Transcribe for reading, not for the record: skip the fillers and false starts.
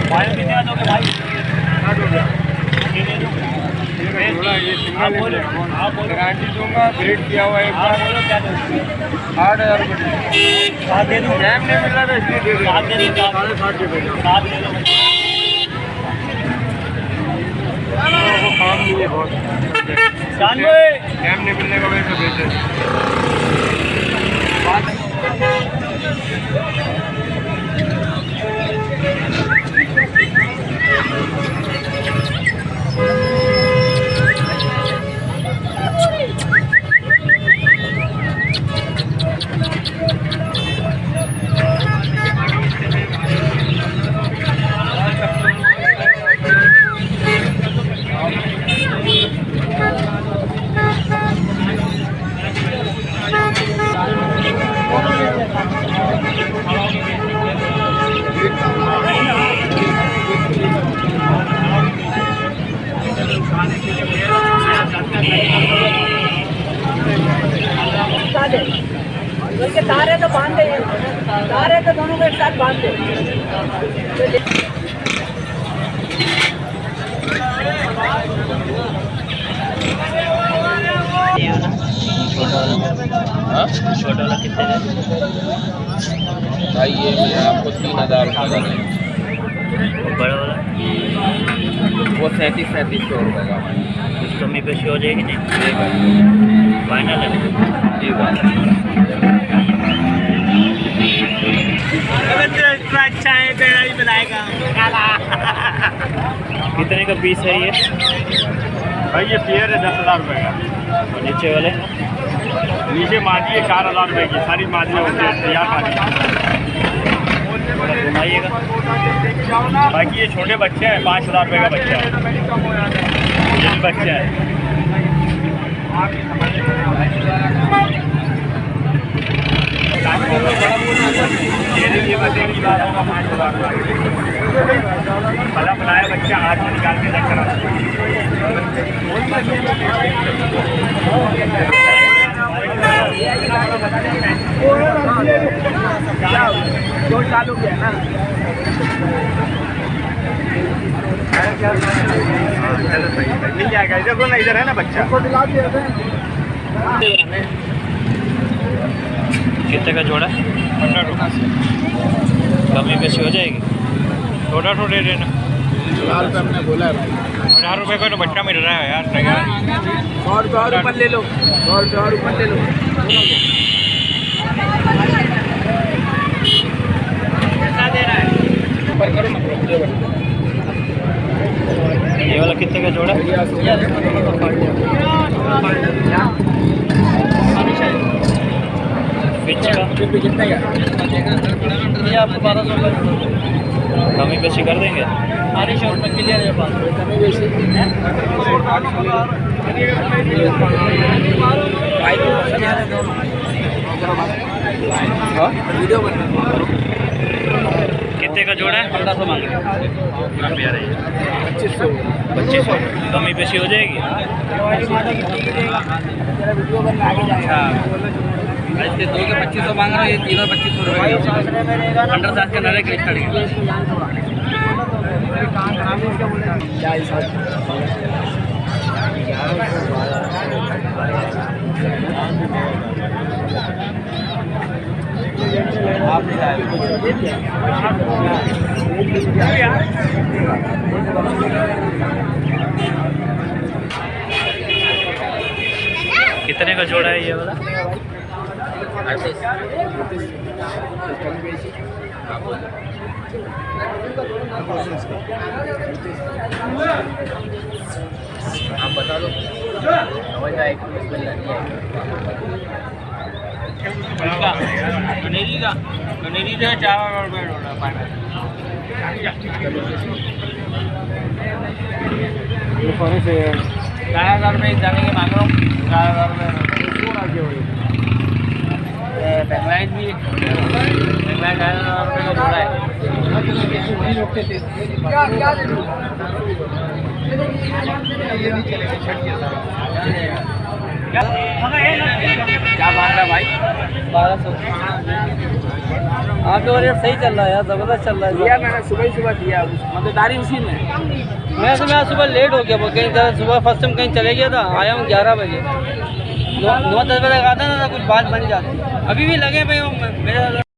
भाई कितने दोगे भाई? आप बोलो, गारंटी दूंगा, ग्रेड किया हुआ एक बार। बोलो क्या दोगे? 8,000 रुपये साथ दे दूँ? टाइम नहीं मिल रहा था इसलिए दे साथ दे दूँ? 60 रुपये साथ दे दो। वो काम नहीं है बहुत, जानवे टाइम नहीं मिलने का वजह से बेचे। तार है तो बांध दे, तार है तो दोनों को एक साथ बांध दे। छोटा वाला कितने का? भाई ये मैं आपको 3,000 रुपये का देंगे। बड़ा वाला वो 3700 रुपये का। कुछ कमी पेशी हो जाएगी नहीं? फाइनल है जी बात अच्छा है, तेरा ही बनाएगा। कितने का पीस है ये? भाई ये पेयर है 10,000 रुपये का। और नीचे वाले? नीचे मादी है 4,000 रुपये की, सारी मादियाँ होती है, तैयार मादी। घुमाइएगा। बाकी ये छोटे बच्चे हैं, 5,000 रुपये का बच्चा है, ये भी बच्चा है। ये बच्चे की बात होगा 5,000 रुपये। भला बनाया बच्चा हाथ में निकाल के रख रहा है। दो चालू किया ना, मिल जाएगा। देखो ना, इधर है ना बच्चा। कितने का जोड़ा? 15 रुपये। कमी पेशी हो जाएगी? छोटा छोटे दे देना। 4 रुपये हमने बोला है भाई। 18 रुपये का तो बच्चा मिल रहा है यार। 100 रुपये और ऊपर ले लो, 100 रुपये और ऊपर ले लो। कैसा दे रहा है? ऊपर करो ना, ये वाला कितने का जोड़ा? पिच का कितने का? ये आपको 1200 कमी पेशी कर देंगे? सारे शॉप में क्लियर है बात। कमी बेशी वीडियो बना। कितने का जोड़ा है? 1500 मांग रहे हैं। 2500। कमी पेशी हो जाएगी? वीडियो बनना आगे जाएगा। ऐसे 2 के 2500 मांग रहा है, ये तीनों 2500 रुपये। अंडर साइज का नरे क्लिक करेंगे। कितने का जोड़ा है ये वाला? 38। आप बता दो, समझ आएगी। कनेरी का कनेरी जो है 4,000 रुपये जोड़ा फाइनल। 4,000 रुपये जाने के मांग रहा हूँ। 4,000 रुपये बैकलाइट भी, बैकलाइट 4,000 रुपये का जोड़ा है। क्या बात मांग रहा भाई? 1200। आप लोग रेट सही चल रहा है यार, ज़बरदस्त चल रहा है दिया मैंने सुबह दिया, मतदारी उसी में। मैं सुबह लेट हो गया, वो कहीं सुबह फर्स्ट टाइम कहीं चले गया था, आया हूँ 11 बजे। 9-10 बजे तक आता ना कुछ बात बन जाती। अभी भी लगे भाई मेरे